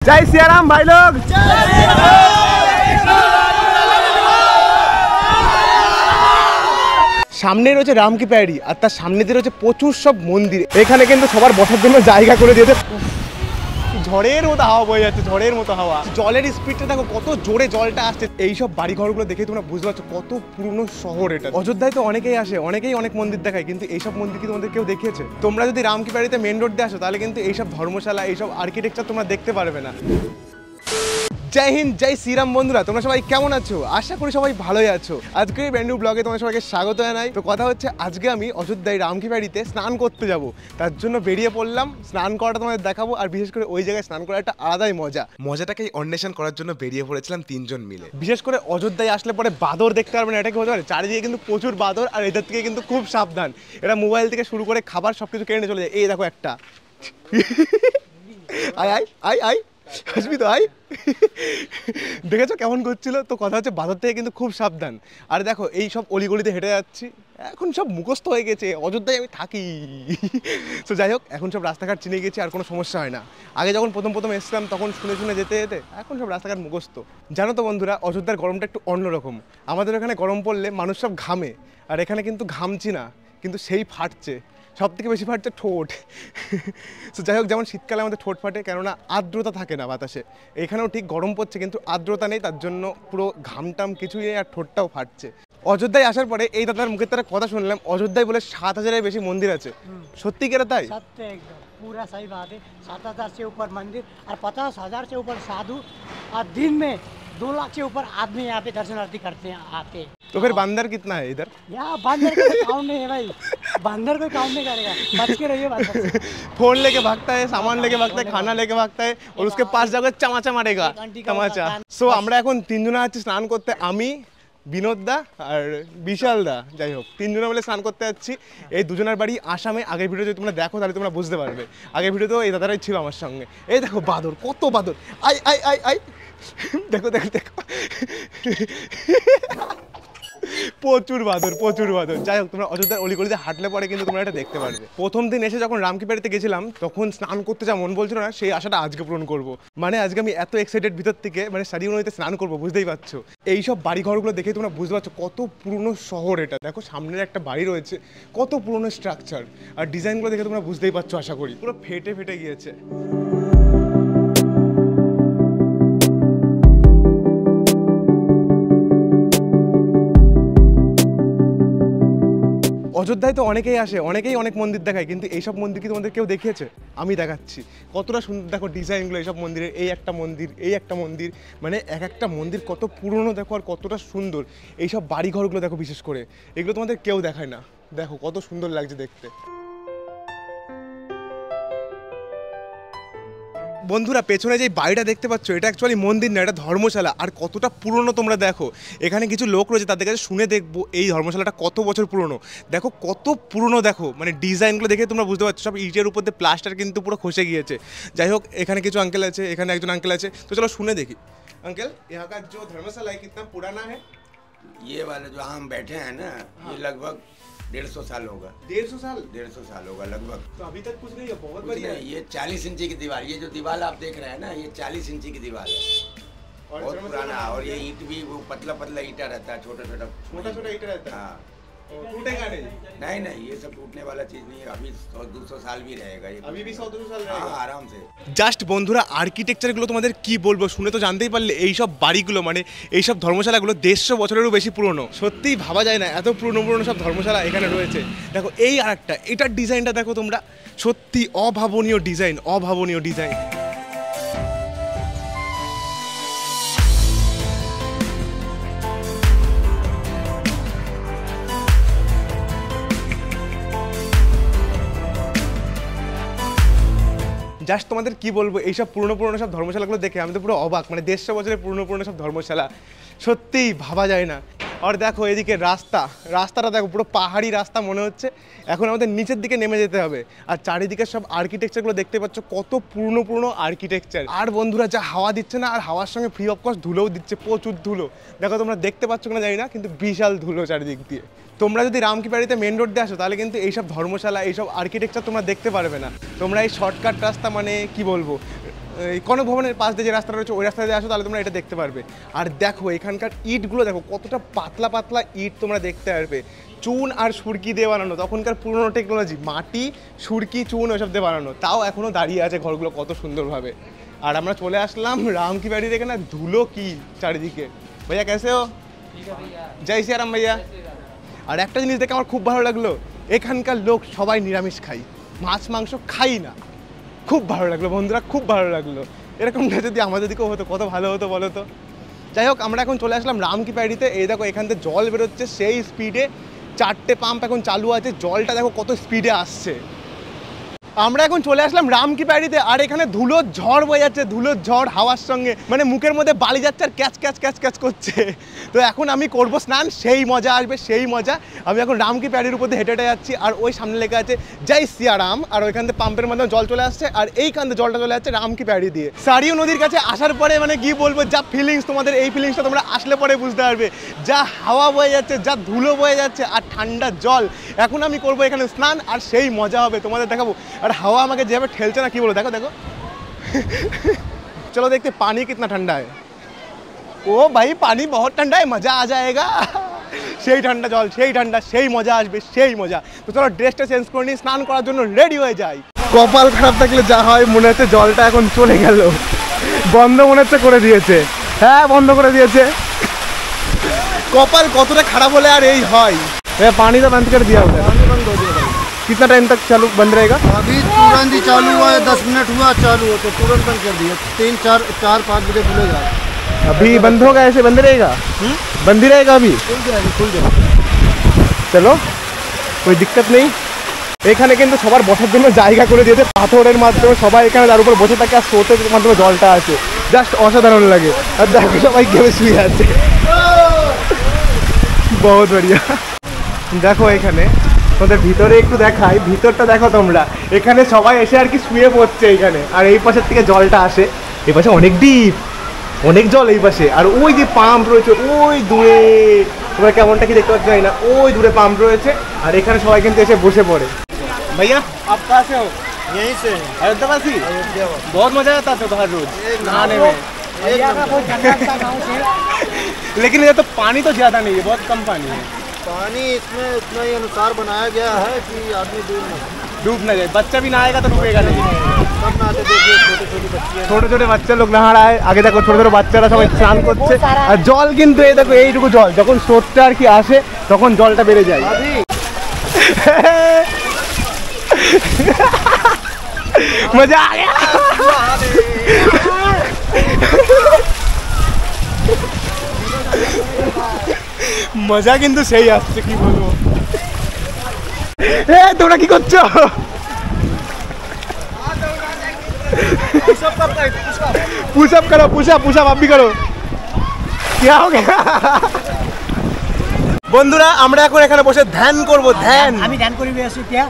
जय सिया राम भाई लोग। সামনে রয়েছে রাম কি প্যারি আর তার সামনে দিয়ে রয়েছে প্রচুর সব মন্দির। এখানে কিন্তু সবার বসার জন্য জায়গা করে দিয়েছে। ঝড়ের মতো হাওয়া বয়ে যাচ্ছে, ঝড়ের মতো হাওয়া। জলের স্পিডটা দেখো কত জোরে জলটা আসছে। এইসব বাড়িঘরগুলো দেখে তোমরা বুঝতে পারছো কত পুরনো শহর এটা। অযোধ্যায় তো অনেকেই আসে, অনেকেই অনেক মন্দির দেখায়, কিন্তু এইসব মন্দির কি তোমাদের কেউ দেখিয়েছে? তোমরা যদি রাম কি প্যারিতে মেন রোড দিয়ে আসো তাহলে কিন্তু এইসব ধর্মশালা, এইসব আর্কিটেকচার তোমরা দেখতে পারবে না। জয় হিন্দ, জয় শ্রীরাম বন্ধুরা, তোমরা সবাই কেমন আছো? আশা করি সবাই ভালোই আছো। আজকে এই ব্যান্ডু ব্লগে তোমার সবাইকে স্বাগত জানাই। তো কথা হচ্ছে আজকে আমি অযোধ্যায় রাম কি প্যারিতে স্নান করতে যাব, তার জন্য বেরিয়ে পড়লাম। স্নান করাটা তোমাদের দেখাবো, আর বিশেষ করে ওই জায়গায় স্নান করা একটা আলাদাই মজাটাকে অন্বেষণ করার জন্য বেরিয়ে পড়েছিলাম তিনজন মিলে। বিশেষ করে অযোধ্যায় আসলে পরে বাদর দেখতে পারবেন, এটা কি হতে পারে? চারিদিকে কিন্তু প্রচুর বাদর, আর এদের থেকে কিন্তু খুব সাবধান। এরা মোবাইল থেকে শুরু করে খাবার সবকিছু কেড়ে নিয়ে চলে যায়। এই দেখো একটা আয় আয় আয় আয় আসবি তো, আয়। দেখেছো কেমন করছিল? তো কথা হচ্ছে বাজার থেকে কিন্তু খুব সাবধান। আর দেখো এই সব অলিগলিতে হেঁটে যাচ্ছি, এখন সব মুখস্থ হয়ে গেছে, অযোধ্যায় আমি থাকি। তো যাই হোক, এখন সব রাস্তাঘাট চিনে গেছি, আর কোনো সমস্যা হয় না। আগে যখন প্রথম এসেছিলাম তখন শুনে শুনে যেতে যেতে এখন সব রাস্তাঘাট মুখস্থ। জানো তো বন্ধুরা, অযোধ্যার গরমটা একটু অন্যরকম। আমাদের এখানে গরম পড়লে মানুষ সব ঘামে, আর এখানে কিন্তু ঘামছি না, কিন্তু সেই ফাটছে। সব থেকে বেশি ফাটছে ঠোঁট। তো যাই হোক, যেমন শীতকালে আমাদের ঠোঁট ফাটে, কেননা আর্দ্রতা থাকে না বাতাসে। এখানেও ঠিক গরম পড়ছে কিন্তু আর্দ্রতা নেই, তার জন্য পুরো ঘামটাম কিছুই নেই, আর ঠোঁটটাও ফাটছে। অযোধ্যায় আসার পরে এই দাদার মুখের তারা কথা শুনলাম, অযোধ্যায় বলে 7,000-এর বেশি মন্দির আছে। সত্যি কি তাই? सत्य एकदम पूरा सही बात है। 7,000 से ऊपर मंदिर और 50,000 से ऊपर साधु, और दिन में 2 लाख से ऊपर आदमी यहाँ पे दर्शनार्थी करते हैं आके। तो फिर बंदर कितना है इधर? यहाँ बंदर का काउंट नहीं है भाई, बंदर कोई काउंट नहीं करेगा, बच के रहिए बंदर से। फोन लेके भागता है, सामान लेके भागता है, खाना लेके भागता है, और उसके पास जाकर চামাচা মারেগা, চামাচা। সো আমরা এখন তিনজনে আছি স্নান করতে। আমি, বিনোদ দা আর বিশাল দা, যাই হোক তিনজনে মিলে স্নান করতে যাচ্ছি। এই দুজনের বাড়ি আসামে। আগের ভিডিও যদি তোমরা দেখো তাহলে তোমরা বুঝতে পারবে। আগের ভিডিওতেও এই দাদারাই ছিল আমার সঙ্গে। এই দেখো বাদর, কত বাদর! আই আই আই আই, দেখো দেখো দেখো, প্রচুর বাদর, প্রচুর বাদর। যাই হোক, তোমরা অযোধ্যার অলিগলিতে হাঁটলে পরে কিন্তু তোমরা এটা দেখতে পারবে। প্রথম দিন এসে যখন রাম কি প্যারিতে গেছিলাম তখন স্নান করতে যা মন বলছিল না, সেই আশাটা আজকে পূরণ করবো। মানে আজকে আমি এত এক্সাইটেড ভিতর থেকে, মানে সারিও নদীতে স্নান করবো, বুঝতেই পারছো। এইসব বাড়িঘরগুলো দেখে তোমরা বুঝতে পারছো কত পুরনো শহর এটা। দেখো সামনের একটা বাড়ি রয়েছে, কত পুরনো স্ট্রাকচার, আর ডিজাইনগুলো দেখে তোমরা বুঝতেই পারছো আশা করি। পুরো ফেটে ফেটে গিয়েছে। অযোধ্যায় তো অনেকেই আসে, অনেকেই অনেক মন্দির দেখায়, কিন্তু এইসব মন্দির কি তোমাদের কেউ দেখিয়েছে? আমি দেখাচ্ছি কতটা সুন্দর। দেখো ডিজাইনগুলো এইসব মন্দিরের, এই একটা মন্দির, এই একটা মন্দির, মানে এক একটা মন্দির কত পুরনো দেখো, আর কতটা সুন্দর। এইসব বাড়িঘরগুলো দেখো, বিশেষ করে এগুলো তোমাদের কেউ দেখায় না। দেখো কত সুন্দর লাগছে দেখতে। বন্ধুরা, পেছনে যে বাড়িটা দেখতে পাচ্ছ, এটা অ্যাকচুয়ালি মন্দির না, এটা ধর্মশালা। আর কতটা পুরনো তোমরা দেখো। এখানে কিছু লোক রয়েছে, তাদের কাছে শুনে দেখবো এই ধর্মশালাটা কত বছর পুরনো। দেখো কত পুরনো, দেখো মানে ডিজাইনগুলো দেখে তোমরা বুঝতে পারছো। সব ইটের উপর দিয়ে প্লাস্টার কিন্তু পুরো খসে গিয়েছে। যাই হোক, এখানে কিছু আঙ্কেল আছে, এখানে একজন আঙ্কেল আছে, তো চলো শুনে দেখি। আঙ্কেল, यहाँ का जो धर्मशाला है कितना पुराना है? ये वाला जो हम बैठे हैं ना, ये लगभग 150 साल होगा। 150 साल? 150 साल होगा लगभग। तो अभी तक कुछ नहीं है, बहुत कुछ बढ़िया है। नहीं, ये 40 इंची की दीवार, ये जो दीवार आप देख रहे हैं ना, ये 40 इंची की दीवार है, और बहुत पुराना। और ये ईंट भी वो पतला पतला ईटा रहता है, छोटा छोटा ईंट रहता है। हाँ, टूटेगा नहीं? नहीं नहीं, ये सब टूटने वाला चीज नहीं है। अभी 100-200 साल भी रहेगा ये, अभी भी 100-200 साल हाँ रहेगा आराम से। জাস্ট বন্ধুরা, আর্কিটেকচারগুলো তোমাদের কি বলবো, শুনে তো জানতেই পারলে। এইসব বাড়িগুলো, মানে এইসব ধর্মশালাগুলো 150 বছরেরও বেশি পুরনো। সত্যিই ভাবা যায় না এত পুরনো পুরনো সব ধর্মশালা এখানে রয়েছে। দেখো এই আরেকটা, এটার ডিজাইনটা দেখো তোমরা, সত্যি অভাবনীয় ডিজাইন, অভাবনীয় ডিজাইন। জাস্ট তোমাদের কি বলবো, এইসব পুরনো পুরনো সব ধর্মশালাগুলো দেখে আমি তো পুরো অবাক। মানে 150 বছরের পুরনো পুরনো সব ধর্মশালা, সত্যিই ভাবা যায় না। আর দেখো এদিকে রাস্তাটা দেখো, পুরো পাহাড়ি রাস্তা মনে হচ্ছে। এখন আমাদের নিচের দিকে নেমে যেতে হবে। আর চারিদিকে সব আর্কিটেকচারগুলো দেখতে পাচ্ছ, কত পুরনো পুরনো আর্কিটেকচার। আর বন্ধুরা, যা হাওয়া দিচ্ছে না, আর হাওয়ার সঙ্গে ফ্রি অফ কস্ট ধুলোও দিচ্ছে, প্রচুর ধুলো। দেখো তোমরা দেখতে পাচ্ছ কিনা জানি না, কিন্তু বিশাল ধুলো চারিদিক দিয়ে। তোমরা যদি রাম কি প্যারিতে মেন রোড দিয়ে আসো তাহলে কিন্তু এইসব ধর্মশালা, এইসব আর্কিটেকচার তোমরা দেখতে পারবে না। তোমরা এই শর্টকাট রাস্তা, মানে কি বলবো, কনক ভবনের পাশ দিয়ে যে রাস্তাটা রয়েছে ওই রাস্তা দিয়ে আসো তাহলে তোমরা এটা দেখতে পারবে। আর দেখো এখানকার ইটগুলো দেখো কতটা পাতলা পাতলা ইট তোমরা দেখতে পারবে, চুন আর সুরকি দিয়ে বানানো, তখনকার পুরনো টেকনোলজি, মাটি সুরকি চুন ওইসব দিয়ে বানানো, তাও এখনও দাঁড়িয়ে আছে ঘরগুলো কত সুন্দরভাবে। আর আমরা চলে আসলাম রাম কি বাড়ি দেখে, না ধুলো কি চারিদিকে। ভাইয়া কেসে হো? জয় শ্রী রাম ভাইয়া। আর একটা জিনিস দেখে আমার খুব ভালো লাগলো, এখানকার লোক সবাই নিরামিষ খাই, মাছ মাংস খাই না। খুব ভালো লাগলো বন্ধুরা, খুব ভালো লাগলো। এরকমটা যদি আমাদের দিকেও হতো কত ভালো হতো বলো তো। যাই হোক আমরা এখন চলে আসলাম রাম কি প্যাডিতে। এই দেখো এখান থেকে জল বেরোচ্ছে সেই স্পিডে, 4টে পাম্প এখন চালু আছে, জলটা দেখো কত স্পিডে আসছে। আমরা এখন চলে আসলাম রাম কি প্যাডিতে। আর এখানে ধুলোর ঝড় বয়ে যাচ্ছে, ধুলোর ঝড় হাওয়ার সঙ্গে, মানে মুখের মধ্যে বালি যাচ্ছে আর ক্যাচ ক্যাচ ক্যাচ ক্যাচ করছে। তো এখন আমি করবো স্নান, সেই মজা আসবে সেই মজা। আমি এখন রাম কি প্যাডির উপর দিয়ে হেঁটে হেঁটে যাচ্ছি, আর ওই সামনে লেখা আছে জয় সিয়ারাম, আর ওইখান থেকে পাম্পের মাধ্যমে জল চলে আসছে, আর এই কান্দে জলটা চলে যাচ্ছে রাম কি প্যাডি দিয়ে। সারিও নদীর কাছে আসার পরে মানে কি বলবো, যা ফিলিংস তোমাদের, এই ফিলিংসটা তোমরা আসলে পরে বুঝতে পারবে। যা হাওয়া বয়ে যাচ্ছে, যা ধুলো বয়ে যাচ্ছে, আর ঠান্ডা জল। এখন আমি করবো এখানে স্নান, আর সেই মজা হবে তোমাদের দেখাবো। আর হাওয়া আমাকে যেভাবে ঠেলছে না, কি বলো, দেখো দেখো। चलो देखते पानी कितना ठंडा है। ओ भाई पानी बहुत ठंडा है, मजा आ जाएगा। সেই ঠান্ডা জল, সেই ঠান্ডা, সেই মজা আসবে, সেই মজা। তো চলো ড্রেসটা চেঞ্জ করে নিই, স্নান করার জন্য রেডি হয়ে যাই। কপাল খারাপ থাকলে যা হয়, মনে হচ্ছে জলটা এখন চলে গেল, বন্ধ মনে হচ্ছে করে দিয়েছে। হ্যাঁ বন্ধ করে দিয়েছে। কপাল কতটা খারাপ হলে আর এই হয়। पानी तो बंद कर दिया उधर। कितना टाइम तक चालू बंद रहेगा? अभी तुरंत ही चालू हुआ है, 10 मिनट हुआ चालू हो तो तुरंत बंद कर दिया। 3-4-5 बजे खुलेगा। अभी बंद होगा, ऐसे बंद रहेगा? बंद ही रहेगा अभी? खुल जाएगा। চলো कोई दिक्कत নেই। এখানে কিন্তু সবার বসার জন্য জায়গা করে দিয়েছে পাথরের মাধ্যমে, সবাই এখানে তার উপর বসে থাকে আর স্রোতের মাধ্যমে জলটা আসে, জাস্ট অসাধারণ লাগে। আর দেখো সবাই গেমে শুয়ে আছে, বহুত বড়িয়া। দেখো এখানে তোমাদের ভিতরে একটু দেখাই, ভিতরটা দেখো তোমরা। এখানে সবাই এসে আর কি শুয়ে পড়ছে এখানে, আর এই পাশের থেকে জলটা আসে। এই পাশে অনেক ডিপ, অনেক জল এই পাশে। আর ওই যে পাম্প রয়েছে ওই দূরে, তোমরা কেমনটা কি দেখতে পাচ্ছ জানি না, ওই দূরে পাম্প রয়েছে। আর এখানে সবাই কিন্তু এসে বসে পড়ে। भैया आप कहाँ से हो? यहीं से अयोध्यावासी। बहुत मजा आता था हर रोज नहाने में। लेकिन ये तो पानी तो ज्यादा नहीं है, बहुत कम पानी है। पानी इसमें उतना ही अनुसार बनाया गया है कि आदमी डूब ना जाए। बच्चा भी नहाएगा तो डूबेगा नहीं। सब नहाते देखिए, छोटे बच्चे, ছোট ছোট বাচ্চা লোক নहा रहा है। আগে দেখো ছোট ছোট বাচ্চারা সবাই স্নান করছে, আর জল কিন্তু এই দেখো এইটুকু জল, যখন স্রোতটা আর কি আসে তখন জলটা বেড়ে যায়। मजा आ गया। মজা কিন্তু সেই আসছে, কি বলবো। তোমরা কি করছো? पुशअप करो, पुशअप आप भी करो। क्या हो गया? বন্ধুরা আমরা এখন এখানে বসে ধ্যান করব, ধ্যান। আমি ধ্যান করিব আছো এতিয়া,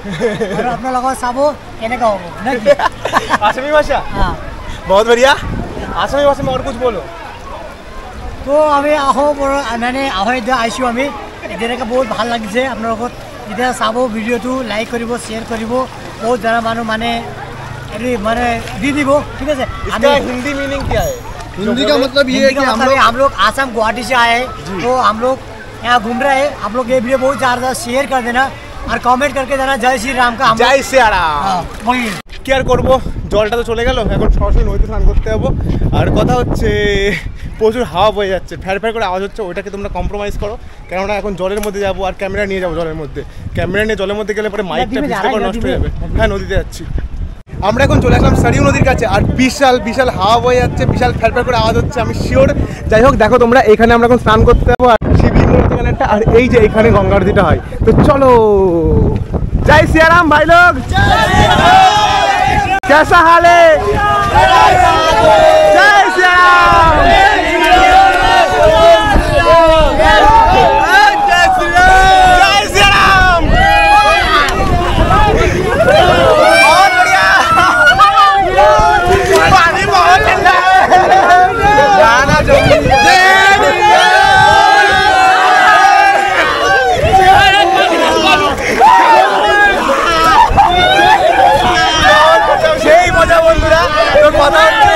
আর আপনার লগত চাবো কেনেকা হবো নাকি। आसामी भाषा? हाँ बहुत बढ़िया। आसामी भाषा में और कुछ बोलो। তো আমি মানে আইছো আমি যেনেকৈ বহুত ভাল লাগিছে আপোনাৰ লগত। এতিয়া চাব ভিডিঅ'টো, লাইক কৰিব, শ্বেয়াৰ কৰিব, বহুত জনা মানুহ মানে হেৰি মানে দি দিব, ঠিক আছে। इसका हिंदी मीनिंग क्या है? हिंदी का मतलब ये है कि हम लोग आसाम गुवाहाटी से आए हैं, तो हम लोग यहाँ घूम रहे हैं। आप लोग ये वीडियो बहुत ज़्यादा शेयर कर देना और कमेंट करके देना जय श्री राम का। জয় সিয়ারাম। वही কি আর করবো, জলটা তো চলে গেল, এখন সরাসরি নদীতে স্নান করতে যাবো। আর কথা হচ্ছে প্রচুর হাওয়া বয়ে যাচ্ছে, ফ্যার ফ্যার করে আওয়াজ হচ্ছে, ওইটাকে তোমরা কম্প্রোমাইজ করো। কেননা এখন জলের মধ্যে যাবো আর ক্যামেরা নিয়ে যাবো জলের মধ্যে। ক্যামেরা নিয়ে জলের মধ্যে গেলে পরে মাইকটা ভিডিও নষ্ট হয়ে যাবে। হ্যাঁ নদীতে যাচ্ছি। আমরা এখন চলে আসলাম সরিউ নদীর কাছে, আর বিশাল বিশাল হাওয়া বয়ে যাচ্ছে, বিশাল ফ্যার ফ্যার করে আওয়াজ হচ্ছে, আমি শিওর। যাই হোক দেখো তোমরা, এখানে আমরা এখন স্নান করতে যাবো, আর শিবলিঙ্গ রয়েছে এখানে একটা, আর এই যে এখানে গঙ্গা আরতিটা হয়। তো চলো, জয় সিয়ারাম ভাই লোক। कैसा हाल है? जय श्री राम। जय श्री राम। बहुत बढ़िया। पानी बहुत ठंडा है, जाना चाहिए। সেই মজা বন্ধুরা। তো কথা হচ্ছে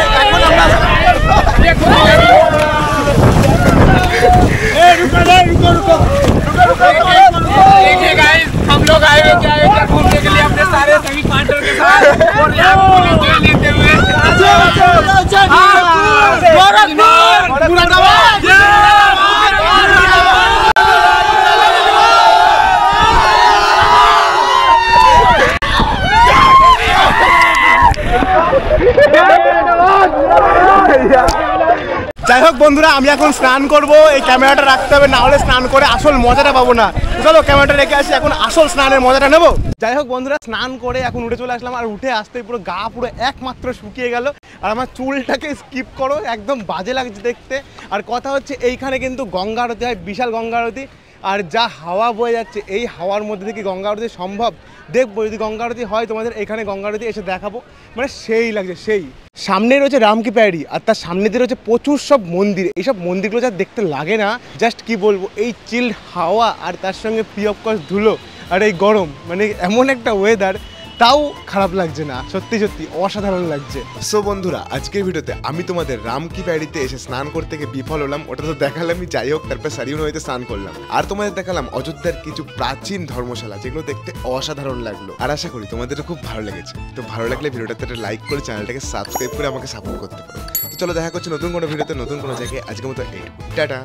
যাই হোক বন্ধুরা, আমি এখন স্নান করব, এই ক্যামেরাটা রাখতে হবে, না হলে স্নান করে আসল মজাটা পাবো না। চলো ক্যামেরাটা রেখে আসি, এখন আসল স্নানের মজাটা নেবো। যাই হোক বন্ধুরা, স্নান করে এখন উঠে চলে আসলাম, আর উঠে আসতেই পুরো গা পুরো একমাত্র শুকিয়ে গেল, আর আমার চুলটাকে স্কিপ করো, একদম বাজে লাগছে দেখতে। আর কথা হচ্ছে এইখানে কিন্তু গঙ্গা আরতি হয়, বিশাল গঙ্গা আরতি, আর যা হাওয়া বয়ে যাচ্ছে এই হাওয়ার মধ্যে থেকে গঙ্গা আরতি সম্ভব দেখবো। যদি গঙ্গা আরতি হয় তোমাদের এখানে গঙ্গা আরতি এসে দেখাবো, মানে সেই লাগছে সেই। সামনে রয়েছে রাম কি প্যারি, আর তার সামনে দিয়ে রয়েছে প্রচুর সব মন্দির। এইসব মন্দিরগুলো যা দেখতে লাগে না, জাস্ট কি বলবো, এই চিল্ড হাওয়া আর তার সঙ্গে প্রি অফ কোর্স ধুলো আর এই গরম, মানে এমন একটা ওয়েদার, তাও খারাপ লাগছে না, সত্যি সত্যি অসাধারণ লাগছে। সো বন্ধুরা, আজকের ভিডিওতে আমি তোমাদের রাম কি প্যারিতে এসে স্নান করতে গিয়ে বিফল হলাম, ওটা তো দেখালামই। যাই হোক, তারপর সারিউন হইতে স্নান করলাম, আর তোমাদের দেখালাম অযোধ্যার কিছু প্রাচীন ধর্মশালা, যেগুলো দেখতে অসাধারণ লাগলো। আর আশা করি তোমাদের খুব ভালো লেগেছে। তো ভালো লাগলে ভিডিওটাতে একটা লাইক করে চ্যানেলটাকে সাবস্ক্রাইব করে আমাকে সাপোর্ট করতে পারো। তো চলো দেখা করছি নতুন কোনো ভিডিওতে, নতুন কোনো জায়গায়। আজকের মতো এই টাটা।